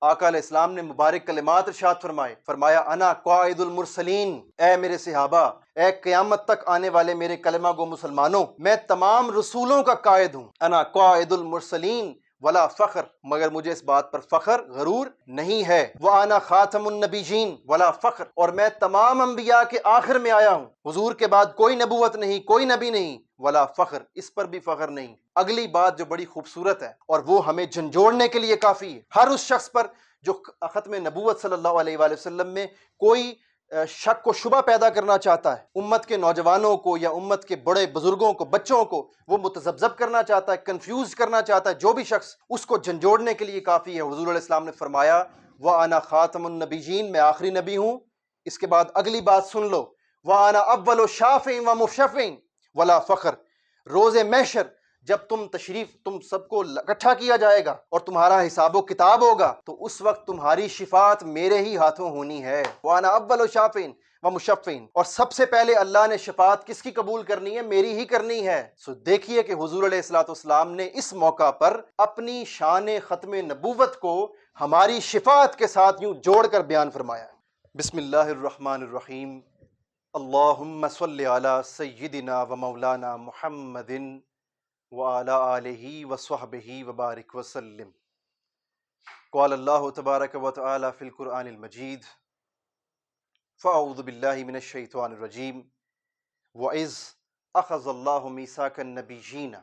آقا علیہ السلام نے مبارک کلمات ارشاد فرمایا انا قائد المرسلین، اے میرے صحابہ، اے قیامت تک آنے والے میرے کلمہ گو مسلمانوں، میں تمام رسولوں کا قائد ہوں۔ انا قائد المرسلین ولا فخر، مگر مجھے اس بات پر فخر غرور نہیں ہے۔ وَأَنَا خَاتَمُ النَّبِيِّينَ ولا فخر، اور میں تمام انبیاء کے آخر میں آیا ہوں، حضور کے بعد کوئی نبوت نہیں، کوئی نبی نہیں، ولا فخر، اس پر بھی فخر نہیں۔ اگلی بات جو بڑی خوبصورت ہے اور وہ ہمیں جھنجھوڑنے کے لیے کافی ہے، ہر اس شخص پر جو ختم نبوت صلی اللہ علیہ وآلہ وسلم میں کوئی شک و شبہ پیدا کرنا چاہتا ہے، امت کے نوجوانوں کو یا امت کے بڑے بزرگوں کو، بچوں کو وہ متذبذب کرنا چاہتا ہے، کنفیوز کرنا چاہتا ہے، جو بھی شخص، اس کو جھنجھوڑنے کے لیے کافی ہے۔ حضور علیہ السلام نے فرمایا وَأَنَا خَاتَمُ النَّبِيِّينَ، میں آخری نبی ہوں۔ اس کے بعد اگلی بات سن لو، وَأَنَا أَوَّلُ شَافِعٍ وَمُشَفِّعٍ وَلَا فَخْرٍ، روز محشر جب تم سب کو اکٹھا کیا جائے گا اور تمہارا حساب و کتاب ہوگا تو اس وقت تمہاری شفاعت میرے ہی ہاتھوں ہونی ہے۔ وَأَنَا أَوَّلُ شَافِعٍ وَمُشَفِّعٍ، اور سب سے پہلے اللہ نے شفاعت کس کی قبول کرنی ہے؟ میری ہی کرنی ہے۔ سو دیکھیے کہ حضور علیہ السلام نے اس موقع پر اپنی شان ختم نبوت کو ہماری شفاعت کے ساتھ یوں جوڑ کر بیان فرمایا ہے۔ بسم اللہ الرحمن الرحیم، اللہم صلی علی سیدنا و مولانا محمد وعلی آلہ وصحبہ وبارک وسلم۔ قال اللہ تبارک و تعالی فی القرآن المجید، فاعوذ باللہ من الشیطان الرجیم، وَإِذْ أَخَذَ اللَّهُ مِيثَاقَ النَّبِيِّينَ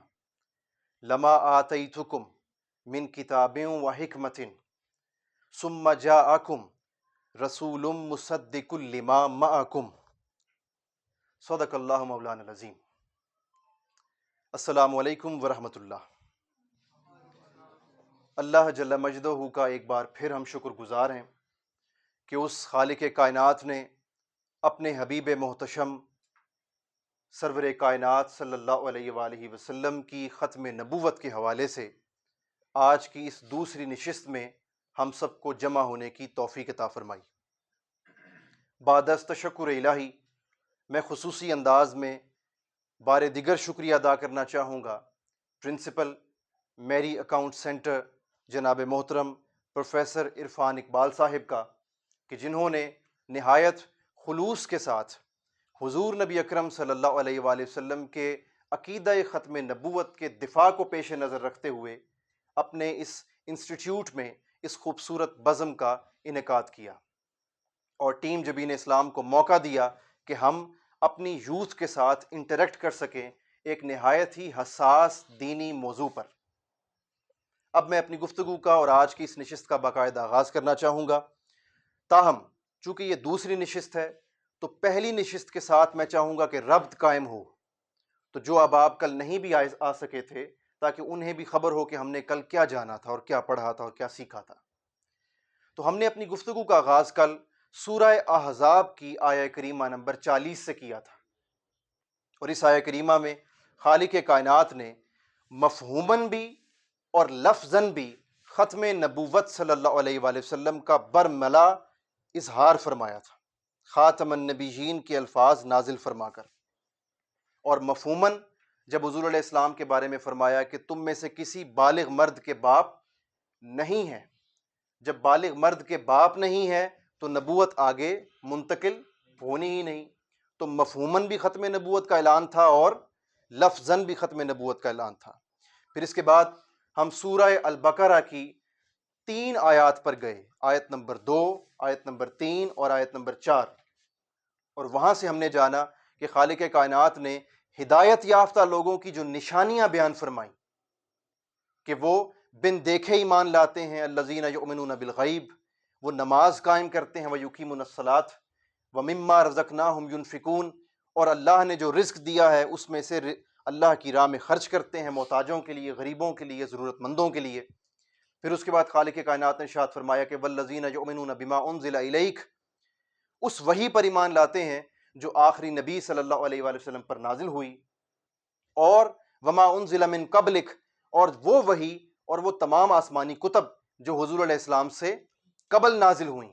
لَمَا آتَيْتُكُم مِّن كِتَابٍ وَحِكْمَةٍ ثُمَّ جَاءَكُمْ رَسُولٌ مُصَدِّقٌ لِّمَا مَعَكُمْ، صدق اللہ مولانا العظیم۔ السلام علیکم ورحمۃ اللہ۔ اللہ جل مجدہ کا ایک بار پھر ہم شکر گزار ہیں کہ اس خالق کائنات نے اپنے حبیب محتشم سرور کائنات صلی اللہ علیہ وآلہ وسلم کی ختم نبوت کے حوالے سے آج کی اس دوسری نشست میں ہم سب کو جمع ہونے کی توفیق عطا فرمائی۔ بعد از تشکر الہی، میں خصوصی انداز میں بار دیگر شکریہ ادا کرنا چاہوں گا پرنسپل میری اکاؤنٹ سینٹر جناب محترم پروفیسر عرفان اقبال صاحب کا، کہ جنہوں نے نہایت خلوص کے ساتھ حضور نبی اکرم صلی اللہ علیہ وآلہ وسلم کے عقیدہ ختم نبوت کے دفاع کو پیش نظر رکھتے ہوئے اپنے اس انسٹیٹیوٹ میں اس خوبصورت بزم کا انعقاد کیا، اور ٹیم جبین اسلام کو موقع دیا کہ ہم اپنی یوتھ کے ساتھ انٹریکٹ کر سکیں ایک نہایت ہی حساس دینی موضوع پر۔ اب میں اپنی گفتگو کا اور آج کی اس نشست کا باقاعدہ آغاز کرنا چاہوں گا، تاہم چونکہ یہ دوسری نشست ہے تو پہلی نشست کے ساتھ میں چاہوں گا کہ ربط قائم ہو، تو جو آپ کل نہیں بھی آ سکے تھے تاکہ انہیں بھی خبر ہو کہ ہم نے کل کیا جانا تھا اور کیا پڑھا تھا اور کیا سیکھا تھا۔ تو ہم نے اپنی گفتگو کا آغاز کل سورہ احزاب کی آیہ کریمہ نمبر 40 سے کیا تھا، اور اس آیہ کریمہ میں خالق کائنات نے مفہوماً بھی اور لفظاً بھی ختم نبوت صلی اللہ علیہ وآلہ وسلم کا برملا اظہار فرمایا تھا، خاتم النبیین کے الفاظ نازل فرما کر، اور مفہوماً جب حضور علیہ السلام کے بارے میں فرمایا کہ تم میں سے کسی بالغ مرد کے باپ نہیں ہیں، جب بالغ مرد کے باپ نہیں ہے تو نبوت آگے منتقل ہونی ہی نہیں، تو مفہوماً بھی ختم نبوت کا اعلان تھا اور لفظاً بھی ختم نبوت کا اعلان تھا۔ پھر اس کے بعد ہم سورہ البقرہ کی 3 آیات پر گئے، آیت نمبر 2، آیت نمبر 3 اور آیت نمبر 4، اور وہاں سے ہم نے جانا کہ خالق کائنات نے ہدایت یافتہ لوگوں کی جو نشانیاں بیان فرمائیں کہ وہ بن دیکھے ایمان لاتے ہیں، الذین یؤمنون بالغیب، وہ نماز قائم کرتے ہیں، ویقیمون الصلاۃ ومما رزقناہم ینفقون، اور اللہ نے جو رزق دیا ہے اس میں سے اللہ کی راہ میں خرچ کرتے ہیں، محتاجوں کے لیے، غریبوں کے لیے، ضرورت مندوں کے لیے۔ پھر اس کے بعد خالق کائنات نے ارشاد فرمایا کہ والذین یؤمنون بما انزل الیک، اس وحی پر ایمان لاتے ہیں جو آخری نبی صلی اللہ علیہ وآلہ وسلم پر نازل ہوئی، اور وما انزل من قبلک، اور وہ وحی اور وہ تمام آسمانی کتب جو حضور علیہ السلام سے قبل نازل ہوئیں،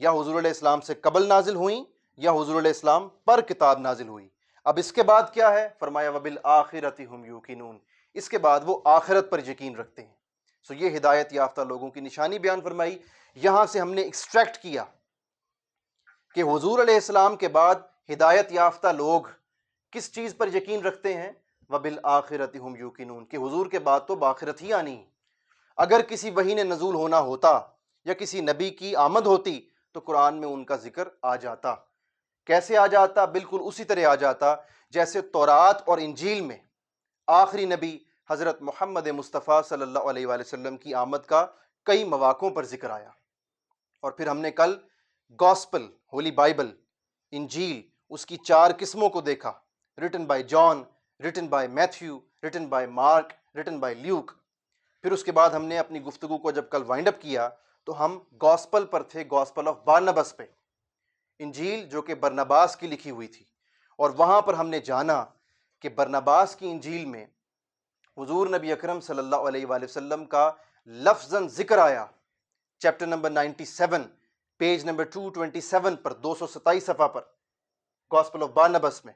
یا حضور علیہ السلام سے قبل نازل ہوئیں یا حضور علیہ السلام پر کتاب نازل ہوئی۔ اب اس کے بعد کیا ہے؟ فرمایا وبالآخرۃ ھم یوقنون، اس کے بعد وہ آخرت پر یقین رکھتے ہیں۔ سو یہ ہدایت یافتہ لوگوں کی نشانی بیان فرمائی۔ یہاں سے ہم نے ایکسٹریکٹ کیا کہ حضور علیہ السلام کے بعد ہدایت یافتہ لوگ کس چیز پر یقین رکھتے ہیں؟ وَبِالْآخِرَةِ هُمْ يُوقِنُونَ، کہ حضور کے بعد تو بآخرت ہی آنی۔ اگر کسی وحی نے نزول ہونا ہوتا یا کسی نبی کی آمد ہوتی تو قرآن میں ان کا ذکر آ جاتا۔ کیسے آ جاتا؟ بالکل اسی طرح آ جاتا جیسے تورات اور انجیل میں آخری نبی حضرت محمد مصطفیٰ صلی اللہ علیہ وآلہ وسلم کی آمد کا کئی مواقعوں پر ذکر آیا۔ اور پھر ہم نے کل گاسپل، ہولی بائبل، انجیل، اس کی 4 قسموں کو دیکھا، written by John, written by Matthew, written by Mark, written by Luke. پھر اس کے بعد ہم نے اپنی گفتگو کو جب کل وائنڈ اپ کیا تو ہم گاسپل پر تھے، گاسپل آف بارنبس پہ، انجیل جو کہ برنباس کی لکھی ہوئی تھی۔ اور وہاں پر ہم نے جانا کہ برنباس کی انجیل میں حضور نبی اکرم صلی اللہ علیہ وآلہ وسلم کا لفظاً ذکر آیا، چیپٹر نمبر 97، پیج نمبر 227 پر، 227 صفحہ پر، گاسپل آف بارنبس میں،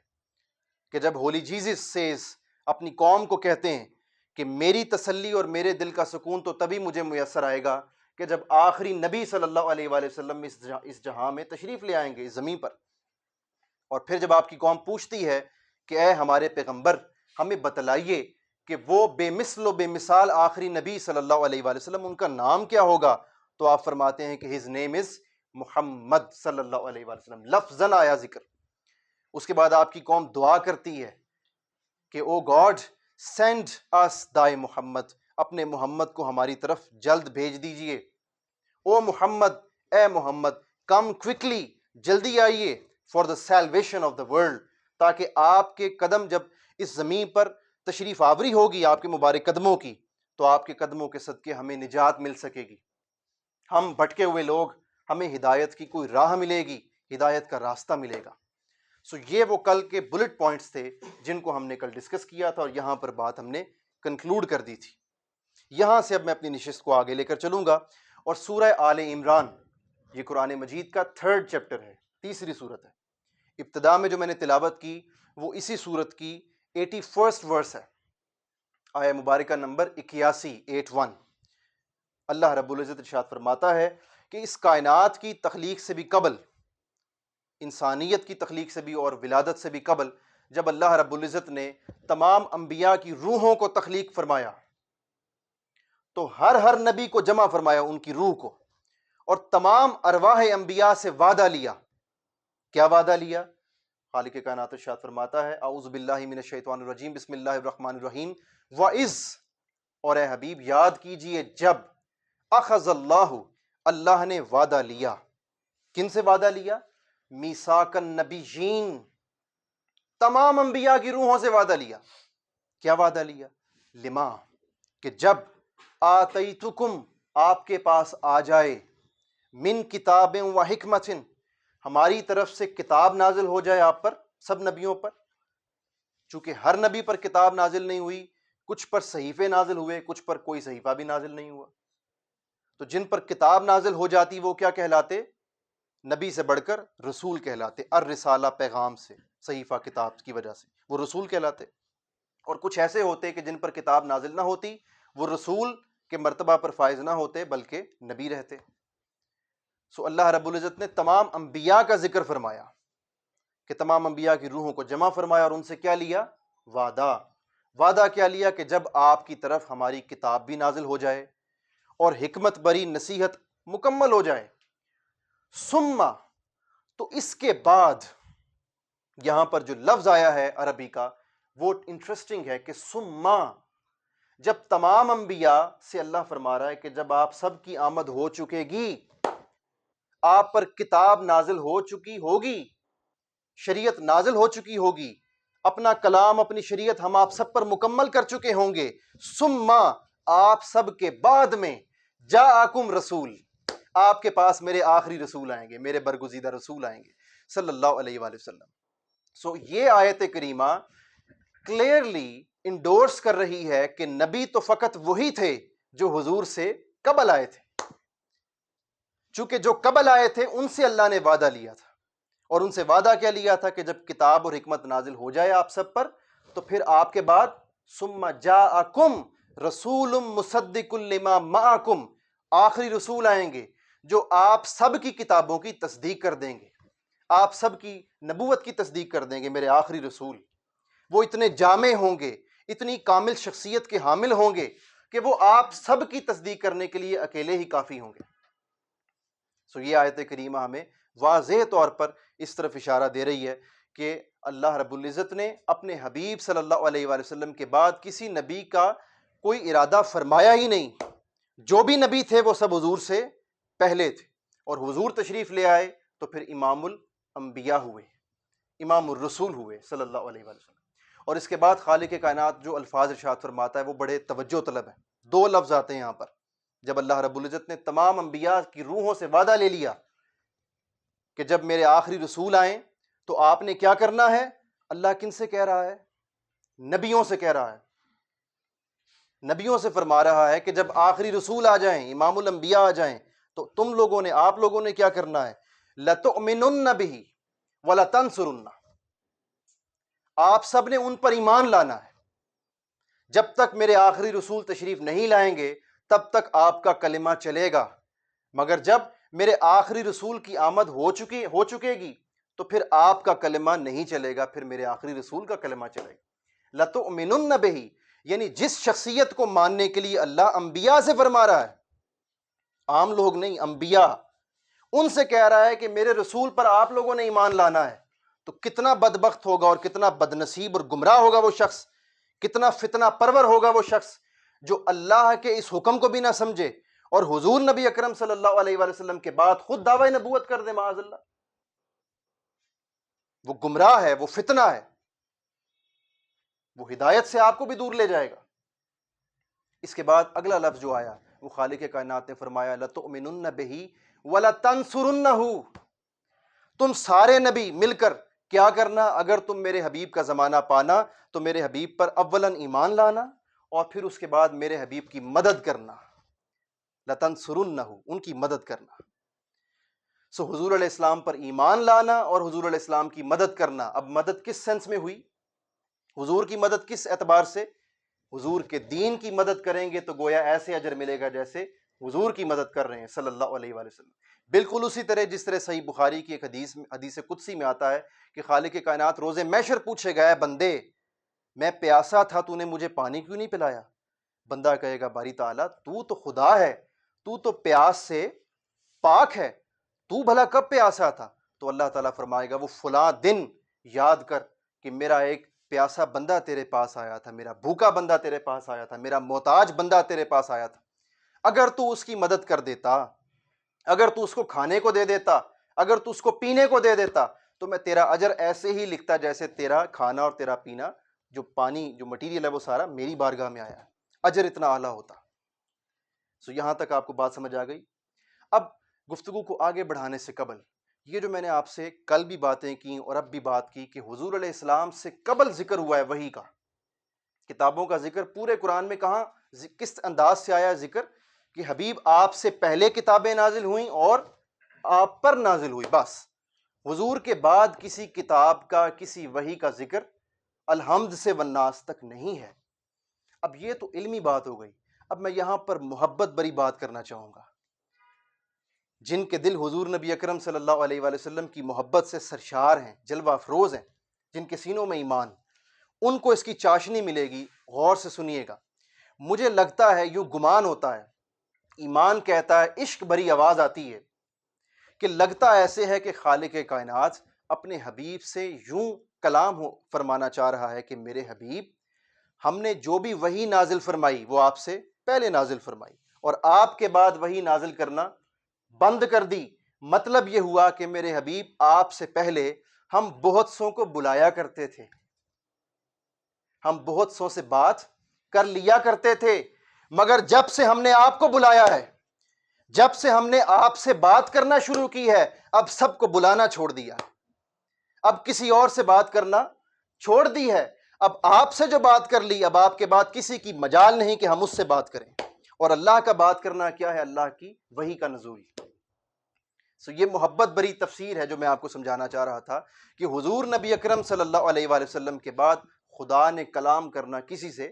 کہ جب ہولی جیزس سیز اپنی قوم کو کہتے ہیں کہ میری تسلی اور میرے دل کا سکون تو تبھی مجھے میسر آئے گا کہ جب آخری نبی صلی اللہ علیہ وآلہ وسلم اس جہاں میں تشریف لے آئیں گے، اس زمین پر۔ اور پھر جب آپ کی قوم پوچھتی ہے کہ اے ہمارے پیغمبر ہمیں بتلائیے کہ وہ بے مثل و بے مثال آخری نبی صلی اللہ علیہ وآلہ وسلم، ان کا نام کیا ہوگا؟ تو آپ فرماتے ہیں کہ ہز نیم از محمد صلی اللہ علیہ وآلہ وسلم، لفظاً آیا ذکر۔ اس کے بعد آپ کی قوم دعا کرتی ہے کہ او گاڈ سینڈ اس دائے محمد، اپنے محمد کو ہماری طرف جلد بھیج دیجئے۔ او محمد، اے محمد، کم کوئکلی، جلدی آئیے، for the salvation of the world, تاکہ آپ کے قدم جب اس زمین پر تشریف آوری ہوگی آپ کے مبارک قدموں کی، تو آپ کے قدموں کے صدقے ہمیں نجات مل سکے گی، ہم بھٹکے ہوئے لوگ، ہمیں ہدایت کی کوئی راہ ملے گی، ہدایت کا راستہ ملے گا۔ سو یہ وہ کل کے بلٹ پوائنٹس تھے جن کو ہم نے کل ڈسکس کیا تھا، اور یہاں پر بات ہم نے کنکلوڈ کر دی تھی۔ یہاں سے اب میں اپنی نشست کو آگے لے کر چلوں گا، اور سورہ آل عمران، یہ قرآن مجید کا 3rd چیپٹر ہے، تیسری صورت ہے۔ ابتدا میں جو میں نے تلاوت کی وہ اسی صورت کی 81st ورس ہے، آیہ مبارکہ نمبر 81 اللہ رب العزت ارشاد فرماتا ہے کہ اس کائنات کی تخلیق سے بھی قبل، انسانیت کی تخلیق سے بھی اور ولادت سے بھی قبل، جب اللہ رب العزت نے تمام انبیاء کی روحوں کو تخلیق فرمایا تو ہر نبی کو جمع فرمایا، ان کی روح کو، اور تمام ارواح انبیاء سے وعدہ لیا۔ کیا وعدہ لیا؟ خالق کائنات ارشاد فرماتا ہے اعوذ باللہ من الشیطان الرجیم، بسم اللہ الرحمن الرحیم، وَإِذْ، اور اے حبیب یاد کیجئے جب، اخذ اللہ نے وعدہ لیا، کن سے وعدہ لیا؟ میثاق النبیین، تمام انبیاء کی روحوں سے وعدہ لیا۔ کیا وعدہ لیا؟ لما، کہ جب آتیتکم، آپ کے پاس آ جائے، من کتاب و حکمت، ہماری طرف سے کتاب نازل ہو جائے آپ پر، سب نبیوں پر، چونکہ ہر نبی پر کتاب نازل نہیں ہوئی، کچھ پر صحیفے نازل ہوئے، کچھ پر کوئی صحیفہ بھی نازل نہیں ہوا، تو جن پر کتاب نازل ہو جاتی وہ کیا کہلاتے؟ نبی سے بڑھ کر رسول کہلاتے، الرسالہ پیغام سے، صحیفہ کتاب کی وجہ سے وہ رسول کہلاتے۔ اور کچھ ایسے ہوتے کہ جن پر کتاب نازل نہ ہوتی، وہ رسول کے مرتبہ پر فائز نہ ہوتے بلکہ نبی رہتے۔ سو اللہ رب العزت نے تمام انبیاء کا ذکر فرمایا کہ تمام انبیاء کی روحوں کو جمع فرمایا، اور ان سے کیا لیا؟ وعدہ کیا لیا؟ کہ جب آپ کی طرف ہماری کتاب بھی نازل ہو جائے اور حکمت بری نصیحت مکمل ہو جائے، ثم، تو اس کے بعد، یہاں پر جو لفظ آیا ہے عربی کا وہ انٹرسٹنگ ہے کہ ثم، جب تمام انبیاء سے اللہ فرما رہا ہے کہ جب آپ سب کی آمد ہو چکے گی، آپ پر کتاب نازل ہو چکی ہوگی، شریعت نازل ہو چکی ہوگی، اپنا کلام، اپنی شریعت ہم آپ سب پر مکمل کر چکے ہوں گے، ثم، آپ سب کے بعد میں، جاءکم رسول، آپ کے پاس میرے آخری رسول آئیں گے، میرے برگزیدہ رسول آئیں گے صلی اللہ علیہ وآلہ وسلم۔ سو یہ آیت کریمہ کلیئرلی انڈورس کر رہی ہے کہ نبی تو فقط وہی تھے جو حضور سے قبل آئے تھے، چونکہ جو قبل آئے تھے ان سے اللہ نے وعدہ لیا تھا، اور ان سے وعدہ کیا لیا تھا کہ جب کتاب اور حکمت نازل ہو جائے آپ سب پر، تو پھر آپ کے بعد ثم جاءکم رسول مصدق لما معکم، آخری رسول آئیں گے جو آپ سب کی کتابوں کی تصدیق کر دیں گے، آپ سب کی نبوت کی تصدیق کر دیں گے میرے آخری رسول۔ وہ اتنے جامع ہوں گے، اتنی کامل شخصیت کے حامل ہوں گے کہ وہ آپ سب کی تصدیق کرنے کے لیے اکیلے ہی کافی ہوں گے۔ یہ آیت کریمہ ہمیں واضح طور پر اس طرف اشارہ دے رہی ہے کہ اللہ رب العزت نے اپنے حبیب صلی اللہ علیہ وآلہ وسلم کے بعد کسی نبی کا کوئی ارادہ فرمایا ہی نہیں۔ جو بھی نبی تھے وہ سب حضور سے پہلے تھے، اور حضور تشریف لے آئے تو پھر امام الانبیاء ہوئے، امام الرسول ہوئے صلی اللہ علیہ وآلہ وسلم۔ اور اس کے بعد خالق کائنات جو الفاظ ارشاد فرماتا ہے وہ بڑے توجہ طلب ہیں۔ دو لفظ آتے ہیں یہاں پر، جب اللہ رب العزت نے تمام انبیاء کی روحوں سے وعدہ لے لیا کہ جب میرے آخری رسول آئیں تو آپ نے کیا کرنا ہے، اللہ کن سے کہہ رہا ہے؟ نبیوں سے کہہ رہا ہے، نبیوں سے فرما رہا ہے کہ جب آخری رسول آ جائیں، امام الانبیاء آ جائیں، تو تم لوگوں نے، آپ لوگوں نے کیا کرنا ہے؟ لَتُؤْمِنُنَّ بِهِ وَلَتَنْصُرُنَّ، آپ سب نے ان پر ایمان لانا ہے۔ جب تک میرے آخری رسول تشریف نہیں لائیں گے تب تک آپ کا کلمہ چلے گا، مگر جب میرے آخری رسول کی آمد ہو چکے گی تو پھر آپ کا کلمہ نہیں چلے گا، پھر میرے آخری رسول کا کلمہ چلے گا۔ لَتُؤْمِنُنَّ بِهِ، یعنی جس شخصیت کو ماننے کے لیے اللہ انبیاء سے فرما رہا ہے، عام لوگ نہیں، انبیاء، ان سے کہہ رہا ہے کہ میرے رسول پر آپ لوگوں نے ایمان لانا ہے، تو کتنا بدبخت ہوگا اور کتنا بدنصیب اور گمراہ ہوگا وہ شخص، کتنا فتنہ پرور ہوگا وہ شخص جو اللہ کے اس حکم کو بھی نہ سمجھے اور حضور نبی اکرم صلی اللہ علیہ وآلہ وسلم کے بعد خود دعوی نبوت کر دے، معاذ اللہ۔ وہ گمراہ ہے، وہ فتنہ ہے، وہ ہدایت سے آپ کو بھی دور لے جائے گا۔ اس کے بعد اگلا لفظ جو آیا وہ خالق کائنات نے فرمایا لَتُؤْمِنُنَّ بِهِ وَلَتَنْصُرُنَّهُ، تم سارے نبی مل کر کیا کرنا، اگر تم میرے حبیب کا زمانہ پانا تو میرے حبیب پر اولاً ایمان لانا اور پھر اس کے بعد میرے حبیب کی مدد کرنا، لَتَنْصُرُنَّهُ، ان کی مدد کرنا۔ حضور علیہ السلام پر ایمان لانا اور حضور علیہ السلام کی مدد کرنا۔ اب مدد کس سینس میں ہوئی؟ حضور کی مدد کس اعتبار سے؟ حضور کے دین کی مدد کریں گے تو گویا ایسے اجر ملے گا جیسے حضور کی مدد کر رہے ہیں صلی اللہ علیہ وآلہ وسلم۔ بالکل اسی طرح جس طرح صحیح بخاری کی ایک حدیث قدسی میں آتا ہے کہ خالق کائنات روز محشر پوچھے گا، اے بندے میں پیاسا تھا، تو نے مجھے پانی کیوں نہیں پلایا؟ بندہ کہے گا باری تعالیٰ تو تو خدا ہے، تو تو پیاس سے پاک ہے، تو بھلا کب پیاسا تھا؟ تو اللہ تعالیٰ فرمائے گا وہ فلاں دن یاد کر کہ میرا ایک پیاسا بندہ تیرے پاس آیا تھا، میرا بھوکا بندہ تیرے پاس آیا تھا، میرا محتاج بندہ تیرے پاس آیا تھا، اگر تو اس کی مدد کر دیتا، اگر تو اس کو کھانے کو دے دیتا، اگر تو اس کو پینے کو دے دیتا تو میں تیرا اجر ایسے ہی لکھتا جیسے تیرا کھانا اور تیرا پینا، جو پانی جو مٹیریل ہے وہ سارا میری بارگاہ میں آیا ہے، اجر اتنا اعلیٰ ہوتا۔ یہاں تک آپ کو بات سمجھ آ گئی۔ اب گفتگو کو آگے بڑھانے سے قبل یہ جو میں نے آپ سے کل بھی باتیں کی اور اب بھی بات کی کہ حضور علیہ السلام سے قبل ذکر ہوا ہے وحی کا، کتابوں کا ذکر پورے قرآن میں کہاں کس انداز سے آیا ذکر کہ حبیب آپ سے پہلے کتابیں نازل ہوئیں اور آپ پر نازل ہوئی، بس حضور کے بعد کسی کتاب کا، کسی وحی کا ذکر الحمد سے والناس تک نہیں ہے۔ اب یہ تو علمی بات ہو گئی، اب میں یہاں پر محبت بری بات کرنا چاہوں گا۔ جن کے دل حضور نبی اکرم صلی اللہ علیہ وآلہ وسلم کی محبت سے سرشار ہیں، جلوہ افروز ہیں، جن کے سینوں میں ایمان، ان کو اس کی چاشنی ملے گی۔ غور سے سنیے گا، مجھے لگتا ہے، یوں گمان ہوتا ہے، ایمان کہتا ہے، عشق بھری آواز آتی ہے کہ لگتا ایسے ہے کہ خالق کائنات اپنے حبیب سے یوں کلام فرمانا چاہ رہا ہے کہ میرے حبیب، ہم نے جو بھی وحی نازل فرمائی وہ آپ سے پہلے نازل فرمائی اور آپ کے بعد وحی نازل کرنا بند کر دی۔ مطلب یہ ہوا کہ میرے حبیب آپ سے پہلے ہم بہت سوں کو بلایا کرتے تھے، ہم بہت سوں سے بات کر لیا کرتے تھے، مگر جب سے ہم نے آپ کو بلایا ہے، جب سے ہم نے آپ سے بات کرنا شروع کی ہے، اب سب کو بلانا چھوڑ دیا، اب کسی اور سے بات کرنا چھوڑ دی ہے، اب آپ سے جو بات کر لی، اب آپ کے بعد کسی کی مجال نہیں کہ ہم اس سے بات کریں۔ اور اللہ کا بات کرنا کیا ہے؟ اللہ کی وحی کا نزول۔ یہ محبت بری تفسیر ہے جو میں آپ کو سمجھانا چاہ رہا تھا کہ حضور نبی اکرم صلی اللہ علیہ وآلہ وسلم کے بعد خدا نے کلام کرنا کسی سے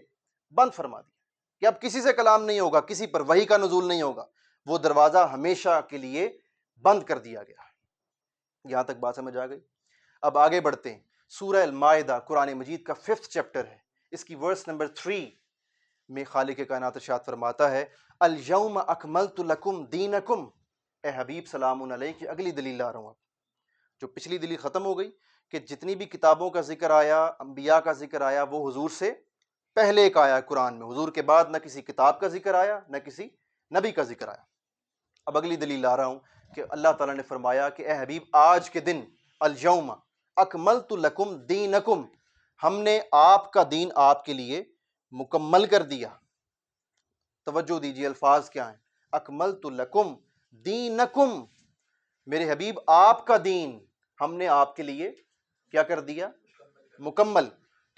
بند فرما دیا۔ کہ اب کسی سے کلام نہیں ہوگا، کسی پر وحی کا نزول نہیں ہوگا، وہ دروازہ ہمیشہ کے لیے بند کر دیا گیا۔ یہاں تک بات سمجھ آ گئی؟ اب آگے بڑھتے ہیں۔ سورہ المائدہ قرآن مجید کا 5 چیپٹر ہے، اس کی ورس نمبر 3 میں خالق کائنات ارشاد فرماتا ہے الیوم اکملت لکم دینکم۔ اے حبیب سلام علیہ کی اگلی دلیل لا رہا ہوں اب، جو پچھلی دلیل ختم ہو گئی کہ جتنی بھی کتابوں کا ذکر آیا، انبیاء کا ذکر آیا، وہ حضور سے پہلے ایک آیا قرآن میں، حضور کے بعد نہ کسی کتاب کا ذکر آیا نہ کسی نبی کا ذکر آیا۔ اب اگلی دلیل لا رہا ہوں کہ اللہ تعالیٰ نے فرمایا کہ اے حبیب آج کے دن الیوم اکملت لکم دینکم، ہم نے آپ کا دین آپ کے لیے مکمل کر دیا۔ توجہ دیجیے الفاظ کیا ہیں، اکملت لکم دینکم، میرے حبیب آپ کا دین ہم نے آپ کے لیے کیا کر دیا؟ مکمل۔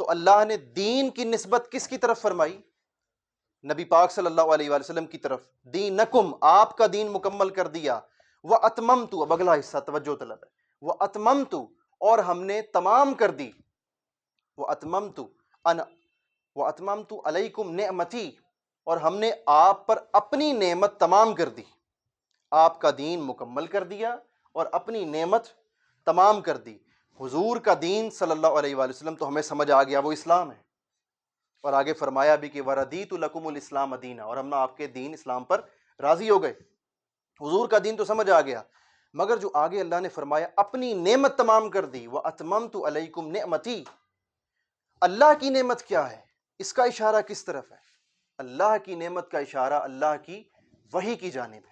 تو اللہ نے دین کی نسبت کس کی طرف فرمائی؟ نبی پاک صلی اللہ علیہ وآلہ وسلم کی طرف، دینکم، آپ کا دین مکمل کر دیا۔ وَأَتْمَمْتُ، اب اگلا حصہ توجہ طلب ہے، وَأَتْمَمْتُ، اور ہم نے تمام کر دی، وَأَتْمَمْتُ عَلَيْكُمْ نِعْمَتِي، اور ہم نے آپ پر اپنی نعمت تمام کر دی۔ آپ کا دین مکمل کر دیا اور اپنی نعمت تمام کر دی۔ حضور کا دین صلی اللہ علیہ وآلہ وسلم تو ہمیں سمجھ آ گیا وہ اسلام ہے، اور آگے فرمایا بھی کہ وَرَضِيتُ لَكُمُ الْإِسْلَامَ دِينًا، اور ہم نے آپ کے دین اسلام پر راضی ہو گئے۔ حضور کا دین تو سمجھ آ گیا، مگر جو آگے اللہ نے فرمایا اپنی نعمت تمام کر دی، وَأَتْمَمْتُ عَلَيْكُمْ نِعْمَتِي، اللہ کی نعمت کیا ہے؟ اس کا اشارہ کس طرف ہے؟ اللہ کی نعمت کا اشارہ اللہ کی وحی کی جانب ہے۔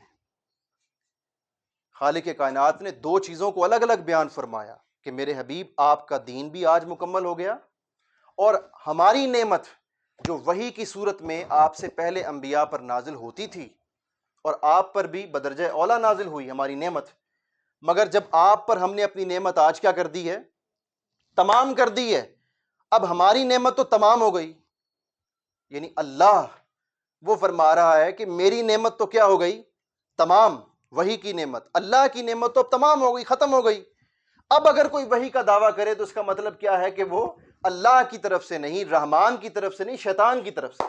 خالق کائنات نے دو چیزوں کو الگ الگ بیان فرمایا کہ میرے حبیب آپ کا دین بھی آج مکمل ہو گیا، اور ہماری نعمت جو وحی کی صورت میں آپ سے پہلے انبیاء پر نازل ہوتی تھی اور آپ پر بھی بدرجہ اولا نازل ہوئی ہماری نعمت، مگر جب آپ پر ہم نے اپنی نعمت آج کیا کر دی ہے؟ تمام کر دی ہے۔ اب ہماری نعمت تو تمام ہو گئی، یعنی اللہ وہ فرما رہا ہے کہ میری نعمت تو کیا ہو گئی؟ تمام۔ وحی کی نعمت، اللہ کی نعمت تو اب تمام ہو گئی، ختم ہو گئی۔ اب اگر کوئی وحی کا دعویٰ کرے تو اس کا مطلب کیا ہے کہ وہ اللہ کی طرف سے نہیں، رحمان کی طرف سے نہیں، شیطان کی طرف سے۔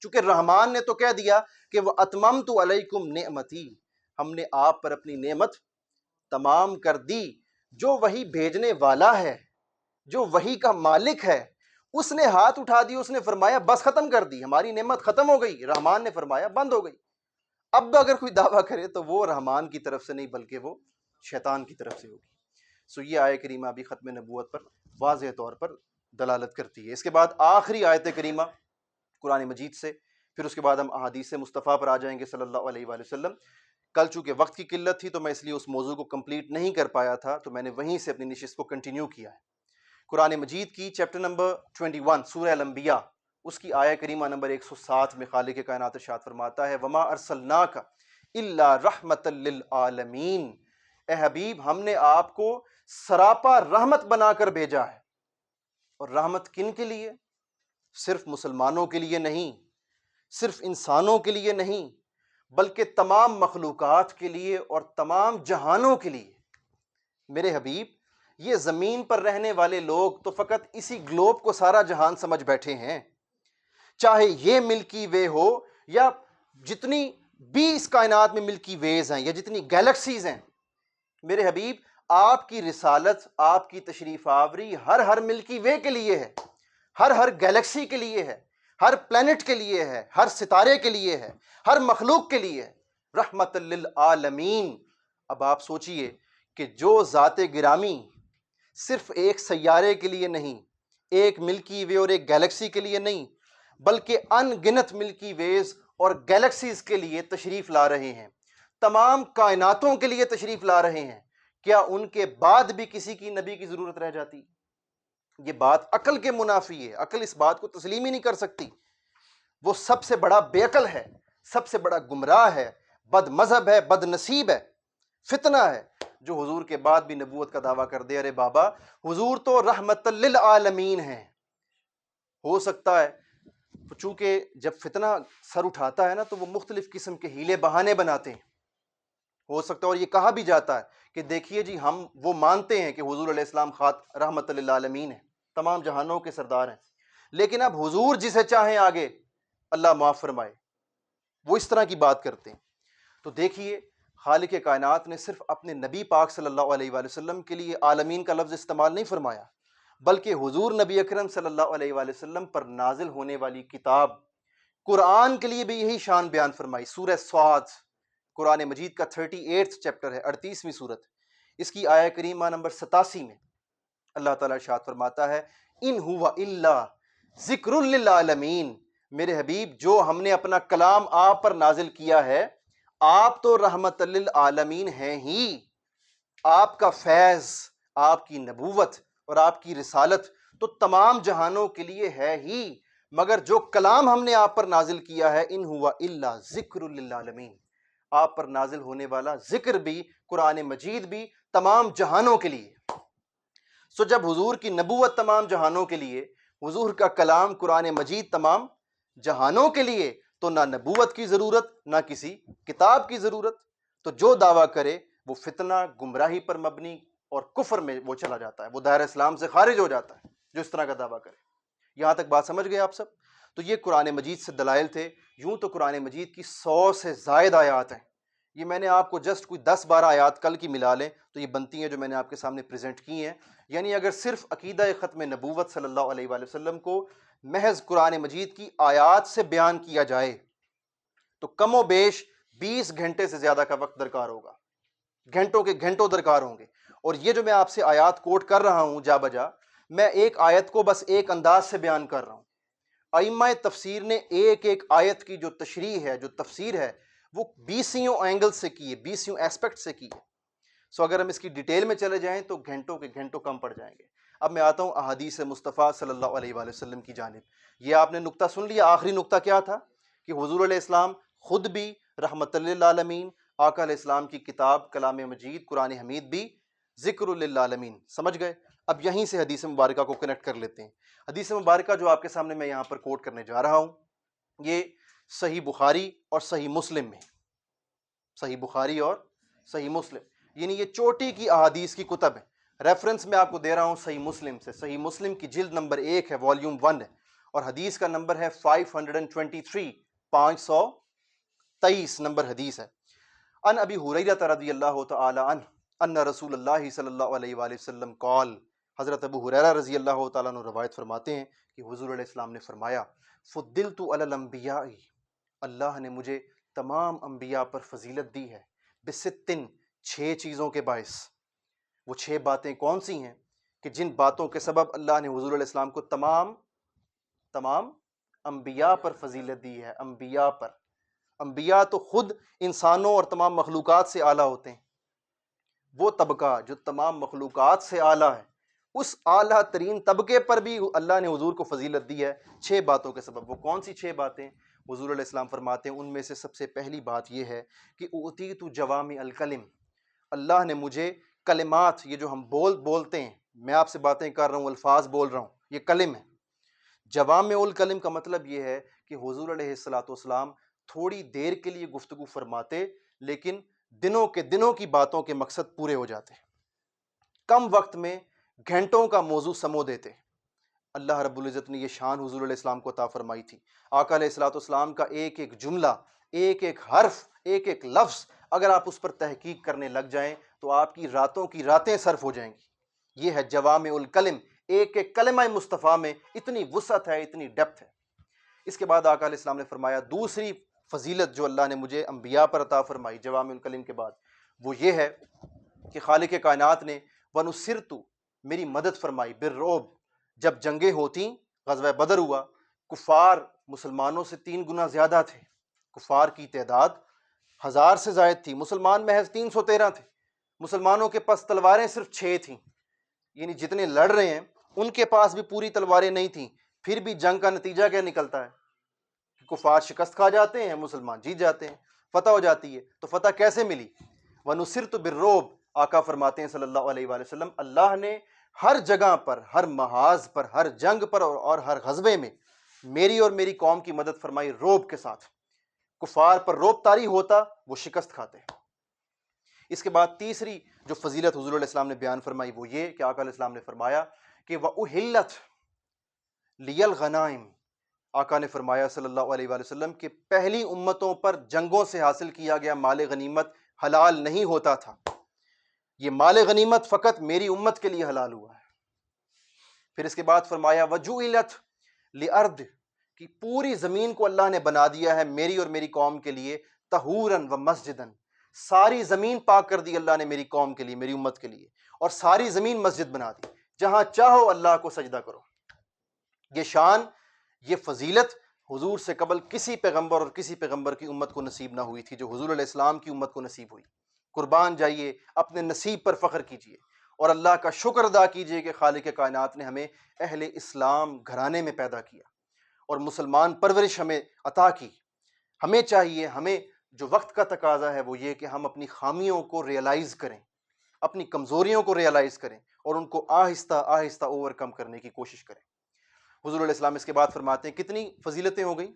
چونکہ رحمان نے تو کہہ دیا کہ وہ اتممت علیکم نعمتی، ہم نے آپ پر اپنی نعمت تمام کر دی۔ جو وحی بھیجنے والا ہے، جو وحی کا مالک ہے، اس نے ہاتھ اٹھا دی، اس نے فرمایا بس ختم کر دی، ہماری نعمت ختم ہو گئی۔ رحمان نے فرمایا بند ہو گئی۔ اب اگر کوئی دعویٰ کرے تو وہ رحمان کی طرف سے نہیں بلکہ وہ شیطان کی طرف سے ہوگی۔ سو یہ آیت کریمہ بھی ختم نبوت پر واضح طور پر دلالت کرتی ہے۔ اس کے بعد آخری آیت کریمہ قرآن مجید سے، پھر اس کے بعد ہم احادیث مصطفیٰ پر آ جائیں گے صلی اللہ علیہ وآلہ وسلم۔ کل چونکہ وقت کی قلت تھی تو میں اس لیے اس موضوع کو کمپلیٹ نہیں کر پایا تھا، تو میں نے وہیں سے اپنی نشست کو کنٹینیو کیا ہے۔ قرآن مجید کی چیپٹر نمبر 21 سورہ الانبیاء، اس کی آیہ کریمہ نمبر 107 میں خالق کائنات ارشاد فرماتا ہے وَمَا أَرْسَلْنَاكَ إِلَّا رَحْمَةً لِّلْعَالَمِينَ، اے حبیب ہم نے آپ کو سراپا رحمت بنا کر بھیجا ہے۔ اور رحمت کن کے لیے؟ صرف مسلمانوں کے لیے نہیں، صرف انسانوں کے لیے نہیں، بلکہ تمام مخلوقات کے لیے اور تمام جہانوں کے لیے۔ میرے حبیب یہ زمین پر رہنے والے لوگ تو فقط اسی گلوب کو سارا جہان سمجھ بیٹھے ہیں، چاہے یہ ملکی وے ہو یا جتنی بھی اس کائنات میں ملکی ویز ہیں یا جتنی گیلیکسیز ہیں۔ میرے حبیب آپ کی رسالت، آپ کی تشریف آوری ہر ملکی وے کے لیے ہے، ہر گیلیکسی کے لیے ہے، ہر پلینٹ کے لیے ہے، ہر ستارے کے لیے ہے، ہر مخلوق کے لیے ہے، رحمت للعالمین۔ اب آپ سوچئے کہ جو ذات گرامی صرف ایک سیارے کے لیے نہیں، ایک ملکی وے اور ایک گیلیکسی کے لیے نہیں، بلکہ ان گنت ملکی ویز اور گیلیکسیز کے لیے تشریف لا رہے ہیں، تمام کائناتوں کے لیے تشریف لا رہے ہیں، کیا ان کے بعد بھی کسی کی نبی کی ضرورت رہ جاتی؟ یہ بات عقل کے منافی ہے، عقل اس بات کو تسلیم ہی نہیں کر سکتی۔ وہ سب سے بڑا بے عقل ہے، سب سے بڑا گمراہ ہے، بد مذہب ہے، بد نصیب ہے، فتنہ ہے، جو حضور کے بعد بھی نبوت کا دعویٰ کر دے۔ ارے بابا حضور تو رحمت للعالمین ہیں۔ ہو سکتا ہے چونکہ جب فتنہ سر اٹھاتا ہے نا تو وہ مختلف قسم کے ہیلے بہانے بناتے ہیں، ہو سکتا ہے، اور یہ کہا بھی جاتا ہے کہ دیکھیے جی ہم وہ مانتے ہیں کہ حضور علیہ السلام رحمت للعالمین ہیں، تمام جہانوں کے سردار ہیں، لیکن اب حضور جسے چاہیں آگے اللہ معاف فرمائے، وہ اس طرح کی بات کرتے ہیں۔ تو دیکھیے خالق کائنات نے صرف اپنے نبی پاک صلی اللہ علیہ وآلہ وسلم کے لیے عالمین کا لفظ استعمال نہیں فرمایا، بلکہ حضور نبی اکرم صلی اللہ علیہ وآلہ وسلم پر نازل ہونے والی کتاب قرآن کے لیے بھی یہی شان بیان فرمائی۔ سورہ صاد قرآن مجید کا 38 چیپٹر ہے، 38ویں سورت، اس کی آیہ کریمہ نمبر 87 میں اللہ تعالیٰ ارشاد فرماتا ہے ان ہوا الا ذکر للعالمین، میرے حبیب جو ہم نے اپنا کلام آپ پر نازل کیا ہے، آپ تو رحمت للعالمین ہیں ہی، آپ کا فیض، آپ کی نبوت اور آپ کی رسالت تو تمام جہانوں کے لیے ہے ہی، مگر جو کلام ہم نے آپ پر نازل کیا ہے ان ہوا الا ذکر للعالمین، آپ پر نازل ہونے والا ذکر بھی، قرآن مجید بھی تمام جہانوں کے لیے۔ سو جب حضور کی نبوت تمام جہانوں کے لیے، حضور کا کلام قرآن مجید تمام جہانوں کے لیے، تو نہ نبوت کی ضرورت نہ کسی کتاب کی ضرورت۔ تو جو دعویٰ کرے وہ فتنہ، گمراہی پر مبنی اور کفر میں وہ چلا جاتا ہے، وہ دائرہ اسلام سے خارج ہو جاتا ہے جو اس طرح کا دعویٰ کرے۔ یہاں تک بات سمجھ گئے آپ سب؟ تو یہ قرآن مجید سے دلائل تھے۔ یوں تو قرآن مجید کی 100 سے زائد آیات ہیں، یہ میں نے آپ کو جسٹ کوئی 10-12 آیات کل کی ملا لیں تو یہ بنتی ہیں جو میں نے آپ کے سامنے پریزنٹ کی ہیں۔ یعنی اگر صرف عقیدہ ختم نبوت صلی اللہ علیہ وآلہ وسلم کو محض قرآن مجید کی آیات سے بیان کیا جائے تو کم و بیش 20 گھنٹے سے زیادہ کا وقت درکار ہوگا، گھنٹوں کے گھنٹوں درکار ہوں گے۔ اور یہ جو میں آپ سے آیات کوٹ کر رہا ہوں جا بجا، میں ایک آیت کو بس ایک انداز سے بیان کر رہا ہوں۔ ائمہ تفسیر نے ایک ایک آیت کی جو تشریح ہے، جو تفسیر ہے، وہ 20 اینگل سے کی ہے، 20 ایسپیکٹ سے کی ہے۔ سو اگر ہم اس کی ڈیٹیل میں چلے جائیں تو گھنٹوں کے گھنٹوں کم پڑ جائیں گے۔ اب میں آتا ہوں احادیث مصطفیٰ صلی اللہ علیہ وآلہ وسلم کی جانب۔ یہ آپ نے نقطہ سن لیا، آخری نقطہ کیا تھا کہ حضور علیہ السلام خود بھی رحمت للعالمین، آقا علیہ السلام کی کتاب کلام مجید قرآن حمید بھی ذکر للعالمین۔ سمجھ گئے؟ اب یہیں سے حدیث مبارکہ کو کنیکٹ کر لیتے ہیں۔ حدیث مبارکہ جو آپ کے سامنے میں یہاں پر کوٹ کرنے جا رہا ہوں، یہ صحیح بخاری اور صحیح مسلم میں، صحیح بخاری اور صحیح مسلم، یعنی یہ چوٹی کی احادیث کی کتب ہے۔ ریفرنس میں آپ کو دے رہا ہوں صحیح مسلم سے۔ صحیح مسلم کی جلد نمبر 1 ہے، والیوم 1 ہے، اور حدیث کا نمبر ہے 523، 523 نمبر حدیث ہے۔ ان ابی ہریرہ رضی اللہ تعالی عنہ ان رسول اللہ صلی اللہ علیہ وآلہ وسلم قال، حضرت ابو ہریرہ رضی اللہ تعالیٰ عنہ روایت فرماتے ہیں کہ حضور علیہ السلام نے فرمایا فضلت علی الانبیاء، اللہ نے مجھے تمام انبیاء پر فضیلت دی ہے، بستن، 6 چیزوں کے باعث۔ وہ 6 باتیں کون سی ہیں کہ جن باتوں کے سبب اللہ نے حضور علیہ السلام کو تمام انبیاء پر فضیلت دی ہے۔ انبیاء پر، انبیاء تو خود انسانوں اور تمام مخلوقات سے اعلیٰ ہوتے ہیں، وہ طبقہ جو تمام مخلوقات سے اعلیٰ ہے، اس اعلیٰ ترین طبقے پر بھی اللہ نے حضور کو فضیلت دی ہے 6 باتوں کے سبب۔ وہ کون سی 6 باتیں؟ حضور علیہ السلام فرماتے ہیں ان میں سے سب سے پہلی بات یہ ہے کہ اعطیت جوامع الکلم، اللہ نے مجھے کلمات، یہ جو ہم بولتے ہیں، میں آپ سے باتیں کر رہا ہوں، الفاظ بول رہا ہوں، یہ کلم ہے۔ جوامع الکلم کا مطلب یہ ہے کہ حضور علیہ السلام تھوڑی دیر کے لیے گفتگو فرماتے لیکن دنوں کے دنوں کی باتوں کے مقصد پورے ہو جاتے، کم وقت میں گھنٹوں کا موضوع سمو دیتے۔ اللہ رب العزت نے یہ شان حضور علیہ السلام کو عطا فرمائی تھی۔ آقا علیہ السلام کا ایک ایک جملہ، ایک ایک حرف، ایک ایک لفظ اگر آپ اس پر تحقیق کرنے لگ جائیں تو آپ کی راتوں کی راتیں صرف ہو جائیں گی۔ یہ ہے جوامع الکلم، ایک ایک کلمہ مصطفیٰ میں اتنی وسعت ہے، اتنی ڈیپتھ ہے۔ اس کے بعد آقا علیہ السلام نے فرمایا دوسری فضیلت جو اللہ نے مجھے انبیاء پر عطا فرمائی جوامع الکلم کے بعد، وہ یہ ہے کہ خالق کائنات نے وَنُصِرْتُ، میری مدد فرمائی، بالرعب، جب جنگیں ہوتیں، غزوہ بدر ہوا، کفار مسلمانوں سے 3 گنا زیادہ تھے، کفار کی تعداد 1000 سے زائد تھی، مسلمان محض 313 تھے، مسلمانوں کے پاس تلواریں صرف 6 تھیں، یعنی جتنے لڑ رہے ہیں ان کے پاس بھی پوری تلواریں نہیں تھیں، پھر بھی جنگ کا نتیجہ کیا نکلتا ہے؟ کفار شکست کھا جاتے ہیں، مسلمان جیت جاتے ہیں، فتح ہو جاتی ہے۔ تو فتح کیسے ملی؟ وَنُصِرْتُ بِالرُّعْبِ، آقا فرماتے ہیں صلی اللہ علیہ وآلہ وسلم، اللہ نے ہر جگہ پر، ہر محاذ پر، ہر جنگ پر اور ہر غزوے میں میری اور میری قوم کی مدد فرمائی رعب کے ساتھ۔ کفار پر رعب طاری ہوتا، وہ شکست کھاتے۔ اس کے بعد تیسری جو فضیلت حضور علیہ السلام نے بیان فرمائی وہ یہ کہ آقا علیہ السلام نے فرمایا کہ وَأُحِلَّتْ لِيَ الْغَنَائِمُ، آقا نے فرمایا صلی اللہ علیہ وآلہ وسلم کہ پہلی امتوں پر جنگوں سے حاصل کیا گیا مال غنیمت حلال نہیں ہوتا تھا، یہ مال غنیمت فقط میری امت کے لیے حلال ہوا ہے۔ پھر اس کے بعد فرمایا وجعلت لأرض، کہ پوری زمین کو اللہ نے بنا دیا ہے میری اور میری قوم کے لیے طہورا و مسجدن، ساری زمین پاک کر دی اللہ نے میری قوم کے لیے، میری امت کے لیے، اور ساری زمین مسجد بنا دی، جہاں چاہو اللہ کو سجدہ کرو۔ یہ شان، یہ فضیلت حضور سے قبل کسی پیغمبر اور کسی پیغمبر کی امت کو نصیب نہ ہوئی تھی، جو حضور علیہ السلام کی امت کو نصیب ہوئی۔ قربان جائیے، اپنے نصیب پر فخر کیجیے اور اللہ کا شکر ادا کیجیے کہ خالق کائنات نے ہمیں اہل اسلام گھرانے میں پیدا کیا اور مسلمان پرورش ہمیں عطا کی۔ ہمیں چاہیے، ہمیں جو وقت کا تقاضا ہے وہ یہ کہ ہم اپنی خامیوں کو ریئلائز کریں، اپنی کمزوریوں کو ریئلائز کریں اور ان کو آہستہ آہستہ اوورکم کرنے کی کوشش کریں۔ حضور علیہ السلام اس کے بعد فرماتے ہیں کتنی فضیلتیں ہو گئیں۔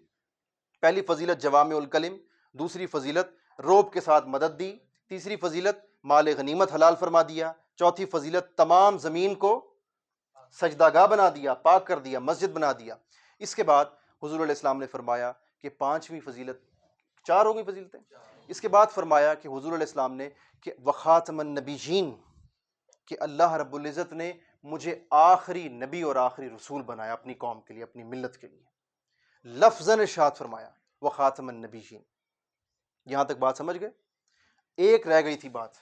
پہلی فضیلت جوامع الکلم، دوسری فضیلت روب کے ساتھ مدد دی، تیسری فضیلت مال غنیمت حلال فرما دیا، چوتھی فضیلت تمام زمین کو سجدہ گاہ بنا دیا، پاک کر دیا، مسجد بنا دیا۔ اس کے بعد حضور علیہ السلام نے فرمایا کہ پانچویں فضیلت، چار ہو گئی فضیلتیں، اس کے بعد فرمایا کہ حضور علیہ السلام نے کہ وخاتم النبیین، کہ اللہ رب العزت نے مجھے آخری نبی اور آخری رسول بنایا اپنی قوم کے لیے، اپنی ملت کے لیے۔ لفظاً ارشاد فرمایا وخاتم النبیین۔ یہاں تک بات سمجھ گئے؟ ایک رہ گئی تھی بات،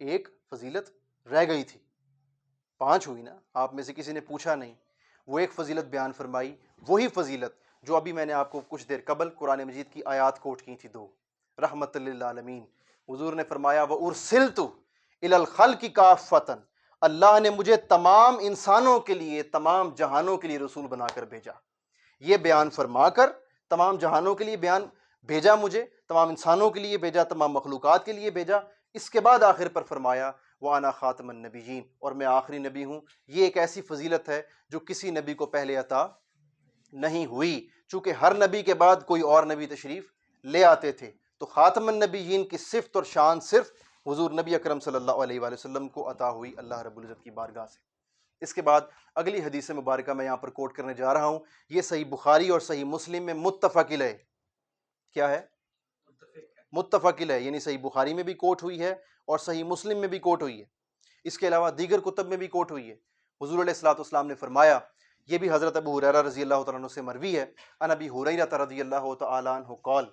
ایک فضیلت رہ گئی تھی، پانچ ہوئی نا، آپ میں سے کسی نے پوچھا نہیں۔ وہ ایک فضیلت بیان فرمائی، وہی فضیلت جو ابھی میں نے آپ کو کچھ دیر قبل قرآن مجید کی آیات کوٹ کی تھی، دو، رحمت للعالمین۔ حضور نے فرمایا وَأُرْسِلْتُ إِلَى الْخَلْقِ كَافَّةً، اللہ نے مجھے تمام انسانوں کے لیے، تمام جہانوں کے لیے رسول بنا کر بھیجا۔ یہ بیان فرما کر تمام جہانوں کے لیے بیان بھیجا، مجھے تمام انسانوں کے لیے بھیجا، تمام مخلوقات کے لیے بھیجا۔ اس کے بعد آخر پر فرمایا وَأَنَا خَاتَمُ النَّبِيِّينَ، اور میں آخری نبی ہوں۔ یہ ایک ایسی فضیلت ہے جو کسی نبی کو پہلے عطا نہیں ہوئی، چونکہ ہر نبی کے بعد کوئی اور نبی تشریف لے آتے تھے، تو خاتم النبیین کی صفت اور شان صرف حضور نبی اکرم صلی اللہ علیہ وآلہ وسلم کو عطا ہوئی اللہ رب العزت کی بارگاہ سے۔ اس کے بعد اگلی حدیث مبارکہ میں یہاں پر کوٹ کرنے جا رہا ہوں، یہ صحیح بخاری اور صحیح مسلم میں متفق علیہ، کیا ہے؟ متفق علیہ، یعنی صحیح بخاری میں بھی کوٹ ہوئی ہے اور صحیح مسلم میں بھی کوٹ ہوئی ہے، اس کے علاوہ دیگر کتب میں بھی کوٹ ہوئی ہے۔ حضور علیہ الصلوۃ والسلام نے فرمایا، یہ بھی حضرت ابو ہریرہ رضی اللہ تعالیٰ عنہ سے مروی ہے، عن ابی ہریرہ رضی اللہ تعالیٰ عنہ قال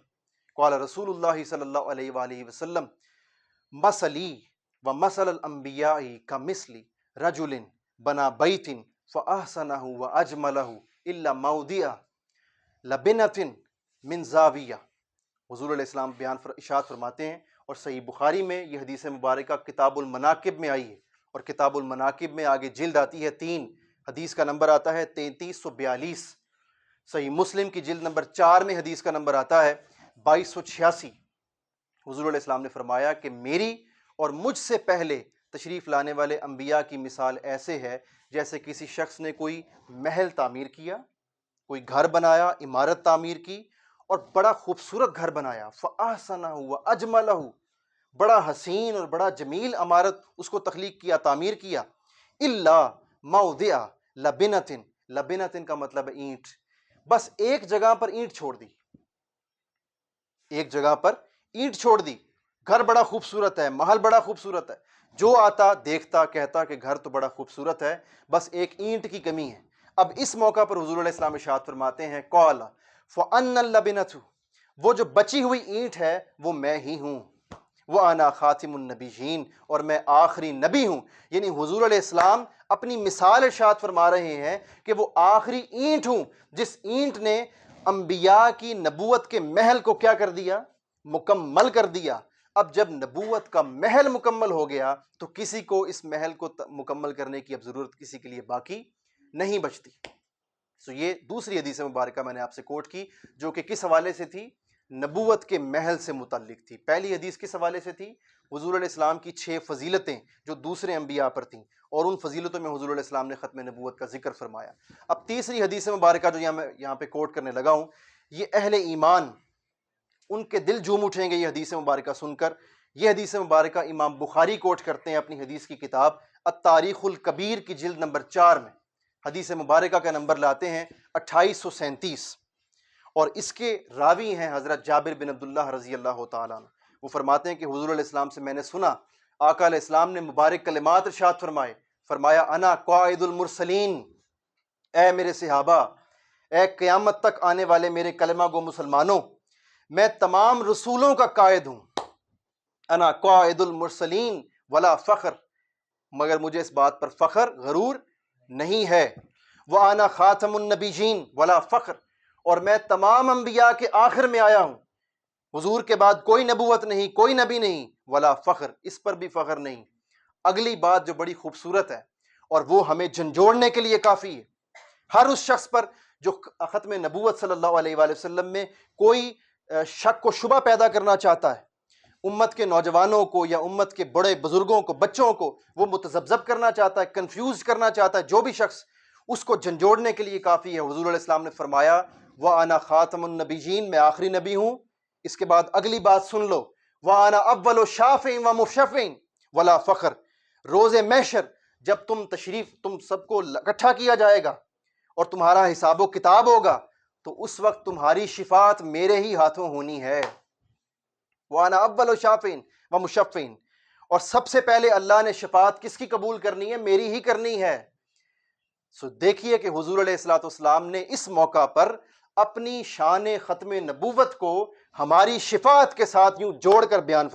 قال رسول اللہ صلی اللہ علیہ وآلہ وسلم مثلی و مثل الانبیاء کمثل رجل بنا بیت فاحسنہ واجملہ الا موضع لبنۃ من زاویہ۔ حضور علیہ السلام ارشاد فرماتے ہیں، اور صحیح بخاری میں یہ حدیث مبارکہ کتاب المناقب میں آئی ہے، اور کتاب المناقب میں آگے جلد آتی ہے 3، حدیث کا نمبر آتا ہے 3342۔ صحیح مسلم کی جلد نمبر 4 میں حدیث کا نمبر آتا ہے 2286۔ حضور علیہ السلام نے فرمایا کہ میری اور مجھ سے پہلے تشریف لانے والے انبیاء کی مثال ایسے ہے جیسے کسی شخص نے کوئی محل تعمیر کیا، کوئی گھر بنایا، عمارت تعمیر کی اور بڑا خوبصورت گھر بنایا، فَأَحْسَنَهُ وَأَجْمَلَهُ، بڑا حسین اور بڑا جمیل عمارت اس کو تخلیق کیا، تعمیر کیا، إِلَّا مَوْضِعَ لَبِنَةٍ، لبنۃ کا مطلب ہے اینٹ، بس ایک جگہ پر اینٹ چھوڑ دی، ایک جگہ پر اینٹ چھوڑ دی۔ گھر بڑا خوبصورت ہے، محل بڑا خوبصورت ہے، جو آتا دیکھتا کہتا کہ گھر تو بڑا خوبصورت ہے، بس ایک اینٹ کی کمی ہے۔ اب اس موقع پر حضور علیہ السلام ارشاد فرماتے ہیں قال فَأَنَّ اللَّبِنَةُ، وہ جو بچی ہوئی اینٹ ہے وہ میں ہی ہوں، وَأَنَا خَاتِمُ النَّبِيِّينَ، اور میں آخری نبی ہوں۔ یعنی حضور علیہ السلام اپنی مثال ارشاد فرما رہے ہیں کہ وہ آخری اینٹ ہوں جس اینٹ نے انبیاء کی نبوت کے محل کو کیا کر دیا؟ مکمل کر دیا۔ اب جب نبوت کا محل مکمل ہو گیا تو کسی کو اس محل کو مکمل کرنے کی اب ضرورت کسی کے لیے باقی نہیں بچتی۔ تو یہ دوسری حدیث مبارکہ میں نے آپ سے کوٹ کی، جو کہ کس حوالے سے تھی؟ نبوت کے محل سے متعلق تھی۔ پہلی حدیث کس حوالے سے تھی؟ حضور علیہ السلام کی 6 فضیلتیں جو دوسرے انبیاء پر تھیں، اور ان فضیلتوں میں حضور علیہ السلام نے ختم نبوت کا ذکر فرمایا۔ اب تیسری حدیث مبارکہ جو یہاں پہ کوٹ کرنے لگا ہوں، یہ اہل ایمان، ان کے دل جھوم اٹھیں گے یہ حدیث مبارکہ سن کر۔ یہ حدیث مبارکہ امام بخاری کوٹ کرتے ہیں اپنی حدیث کی کتاب التاریخ الکبیر کی جلد نمبر 4 میں، حدیث مبارکہ کا نمبر لاتے ہیں 2837، اور اس کے راوی ہیں حضرت جابر بن عبداللہ رضی اللہ تعالیٰ عنہ۔ وہ فرماتے ہیں کہ حضور علیہ السلام سے میں نے سنا، آقا علیہ السلام نے مبارک کلمات ارشاد فرمایا انا قائد المرسلین، اے میرے صحابہ، اے قیامت تک آنے والے میرے کلمہ گو مسلمانوں، میں تمام رسولوں کا قائد ہوں۔ انا قائد المرسلین ولا فخر، مگر مجھے اس بات پر فخر غرور نہیں ہے۔ وَأَنَا خَاتَمُ النَّبِيِّينَ ولا فخر، اور میں تمام انبیاء کے آخر میں آیا ہوں، حضور کے بعد کوئی نبوت نہیں، کوئی نبی نہیں، ولا فخر، اس پر بھی فخر نہیں۔ اگلی بات جو بڑی خوبصورت ہے اور وہ ہمیں جھنجھوڑنے کے لیے کافی ہے، ہر اس شخص پر جو ختم نبوت صلی اللہ علیہ وآلہ وسلم میں کوئی شک و شبہ پیدا کرنا چاہتا ہے، امت کے نوجوانوں کو یا امت کے بڑے بزرگوں کو، بچوں کو وہ متذبذب کرنا چاہتا ہے، کنفیوز کرنا چاہتا ہے، جو بھی شخص، اس کو جھنجھوڑنے کے لیے کافی ہے۔ حضور علیہ السلام نے فرمایا وَأَنَا خَاتَمُ النَّبِيِّينَ، میں آخری نبی ہوں۔ اس کے بعد اگلی بات سن لو، وَأَنَا أَوَّلُ شَافِعٍ وَمُشَفِّعٍ ولا فخر، روز محشر جب تم سب کو اکٹھا کیا جائے گا اور تمہارا حساب و کتاب ہوگا، تو اس وقت تمہاری شفاعت میرے ہی ہاتھوں ہونی ہے۔ وَأَنَا أَوَّلُ شَافِعٍ وَمُشَفِّعٍ، اور سب سے پہلے اللہ نے شفاعت کس کی قبول کرنی ہے؟ میری ہی کرنی ہے۔ سو دیکھیے کہ حضور علیہ الصلوۃ والسلام نے اس موقع پر اپنی شان ختم نبوت کو ہماری شفاعت کے ساتھ یوں جوڑ کر بیان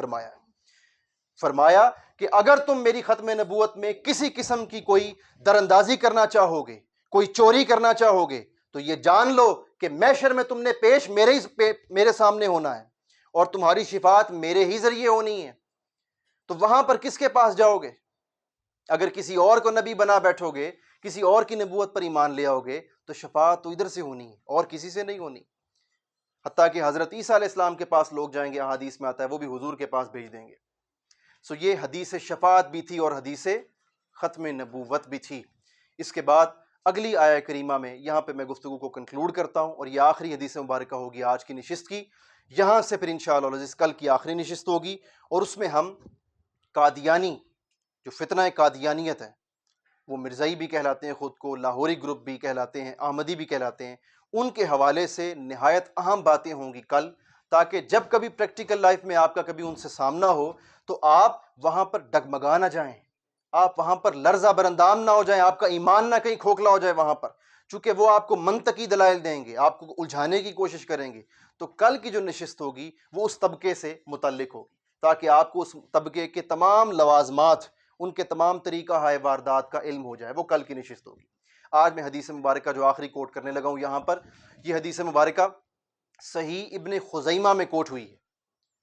فرمایا کہ اگر تم میری ختم نبوت میں کسی قسم کی کوئی دراندازی کرنا چاہو گے، کوئی چوری کرنا چاہو گے، تو یہ جان لو کہ محشر میں تم نے پیش میرے سامنے ہونا ہے اور تمہاری شفاعت میرے ہی ذریعے ہونی ہے۔ تو وہاں پر کس کے پاس جاؤ گے؟ اگر کسی اور کو نبی بنا بیٹھو گے، کسی اور کی نبوت پر ایمان لے آؤ گے، تو شفاعت تو ادھر سے ہونی ہے اور کسی سے نہیں ہونی۔ حتیٰ کہ حضرت عیسیٰ علیہ السلام کے پاس لوگ جائیں گے، احادیث میں آتا ہے، وہ بھی حضور کے پاس بھیج دیں گے۔ سو یہ حدیث شفاعت بھی تھی اور حدیث ختم نبوت بھی تھی۔ اس کے بعد اگلی آیہ کریمہ میں، یہاں پہ میں گفتگو کو کنکلوڈ کرتا ہوں، اور یہ آخری حدیث مبارکہ ہوگی آج کی نشست کی۔ یہاں سے پھر انشاءاللہ العزیز کل کی آخری نشست ہوگی، اور اس میں ہم قادیانی، جو فتنہ قادیانیت ہے، وہ مرزائی بھی کہلاتے ہیں خود کو، لاہوری گروپ بھی کہلاتے ہیں، احمدی بھی کہلاتے ہیں، ان کے حوالے سے نہایت اہم باتیں ہوں گی کل، تاکہ جب کبھی پریکٹیکل لائف میں آپ کا کبھی ان سے سامنا ہو تو آپ وہاں پر ڈگمگا نہ جائیں، آپ وہاں پر لرزہ برندام نہ ہو جائیں، آپ کا ایمان نہ کہیں کھوکھلا ہو جائے وہاں پر، چونکہ وہ آپ کو منطقی دلائل دیں گے، آپ کو الجھانے کی کوشش کریں گے۔ تو کل کی جو نشست ہوگی وہ اس طبقے سے متعلق ہوگی، تاکہ آپ کو اس طبقے کے تمام لوازمات، ان کے تمام طریقہ ہائے واردات کا علم ہو جائے۔ وہ کل کی نشست ہوگی۔ آج میں حدیث مبارکہ جو آخری کوٹ کرنے لگا ہوں یہاں پر، یہ حدیث مبارکہ صحیح ابن خزیمہ میں کوٹ ہوئی ہے۔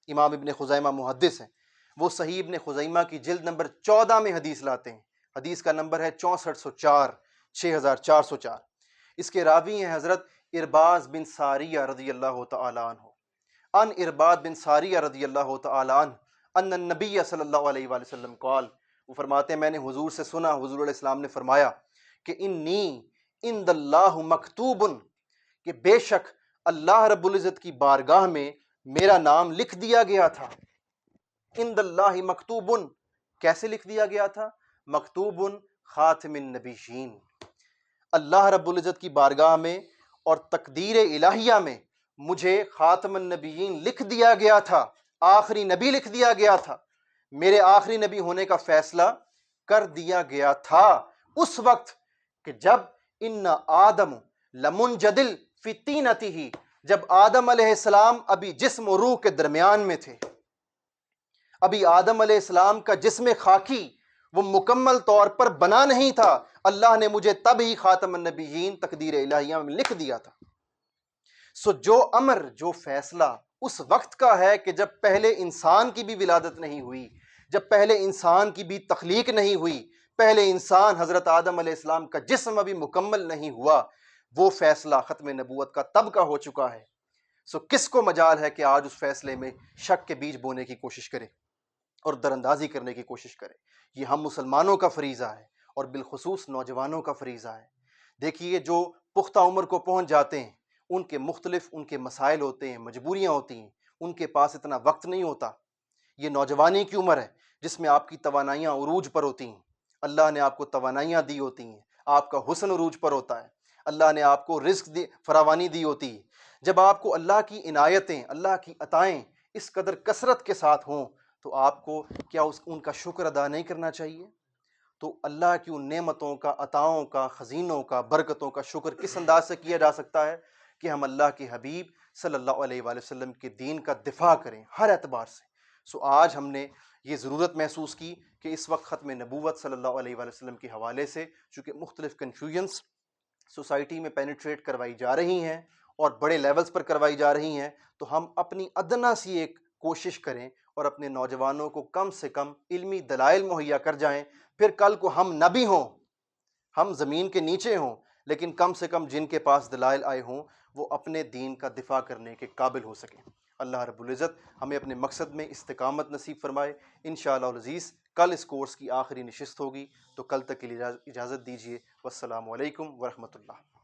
امام ابن خزیمہ محدث ہیں، وہ صحیح ابن خزیمہ کی جلد نمبر 14 میں حدیث لاتے ہیں۔ حدیث کا نمبر ہے 6404، 6404۔ اس کے راوی ہیں حضرت ارباز بن ساریہ رضی اللہ تعالی عنہ۔ ان ارباد بن ساریہ رضی اللہ تعالی عنہ ان النبی صلی اللہ علیہ وآلہ وسلم قال، وہ فرماتے ہیں میں نے حضور سے سنا، حضور علیہ السلام نے فرمایا کہ انی عند اللہ مکتوب، کہ بے شک اللہ رب العزت کی بارگاہ میں میرا نام لکھ دیا گیا تھا۔ عند اللہ مکتوب، کیسے لکھ دیا گیا تھا؟ مکتوب خاتم النبیین، اللہ رب العزت کی بارگاہ میں اور تقدیر الہیہ میں مجھے خاتم النبیین لکھ دیا گیا تھا، آخری نبی لکھ دیا گیا تھا، میرے آخری نبی ہونے کا فیصلہ کر دیا گیا تھا اس وقت کہ جب ان آدم لمنجدل فی طینتہ، جب آدم علیہ السلام ابھی جسم و روح کے درمیان میں تھے، ابھی آدم علیہ السلام کا جسم خاکی وہ مکمل طور پر بنا نہیں تھا، اللہ نے مجھے تب ہی خاتم النبیین تقدیر الہیہ میں لکھ دیا تھا۔ سو جو امر، جو فیصلہ اس وقت کا ہے کہ جب پہلے انسان کی بھی ولادت نہیں ہوئی، جب پہلے انسان کی بھی تخلیق نہیں ہوئی، پہلے انسان حضرت آدم علیہ السلام کا جسم ابھی مکمل نہیں ہوا، وہ فیصلہ ختم نبوت کا تب کا ہو چکا ہے۔ سو کس کو مجال ہے کہ آج اس فیصلے میں شک کے بیج بونے کی کوشش کرے اور دراندازی کرنے کی کوشش کرے؟ یہ ہم مسلمانوں کا فریضہ ہے، اور بالخصوص نوجوانوں کا فریضہ ہے۔ دیکھیے جو پختہ عمر کو پہنچ جاتے ہیں، ان کے مختلف ان کے مسائل ہوتے ہیں، مجبوریاں ہوتی ہیں، ان کے پاس اتنا وقت نہیں ہوتا۔ یہ نوجوانی کی عمر ہے جس میں آپ کی توانائیاں عروج پر ہوتی ہیں، اللہ نے آپ کو توانائیاں دی ہوتی ہیں، آپ کا حسن عروج پر ہوتا ہے، اللہ نے آپ کو رزق فراوانی دی ہوتی ہے۔ جب آپ کو اللہ کی عنایتیں، اللہ کی عطائیں اس قدر کثرت کے ساتھ ہوں تو آپ کو کیا ان کا شکر ادا نہیں کرنا چاہیے؟ تو اللہ کی ان نعمتوں کا، عطاؤں کا، خزینوں کا، برکتوں کا شکر کس انداز سے کیا جا سکتا ہے؟ کہ ہم اللہ کے حبیب صلی اللہ علیہ وآلہ وسلم کے دین کا دفاع کریں ہر اعتبار سے۔ آج ہم نے یہ ضرورت محسوس کی کہ اس وقت ختم نبوت صلی اللہ علیہ وآلہ وسلم کے حوالے سے چونکہ مختلف کنفیوژنس سوسائٹی میں پینیٹریٹ کروائی جا رہی ہیں اور بڑے لیولز پر کروائی جا رہی ہیں، تو ہم اپنی ادنا سی ایک کوشش کریں اور اپنے نوجوانوں کو کم سے کم علمی دلائل مہیا کر جائیں۔ پھر کل کو ہم نہ بھی ہوں، ہم زمین کے نیچے ہوں، لیکن کم سے کم جن کے پاس دلائل آئے ہوں وہ اپنے دین کا دفاع کرنے کے قابل ہو سکیں۔ اللہ رب العزت ہمیں اپنے مقصد میں استقامت نصیب فرمائے۔ انشاءاللہ العزیز کل اس کورس کی آخری نشست ہوگی، تو کل تک کے لیے اجازت دیجیے۔ والسلام علیکم ورحمۃ اللہ۔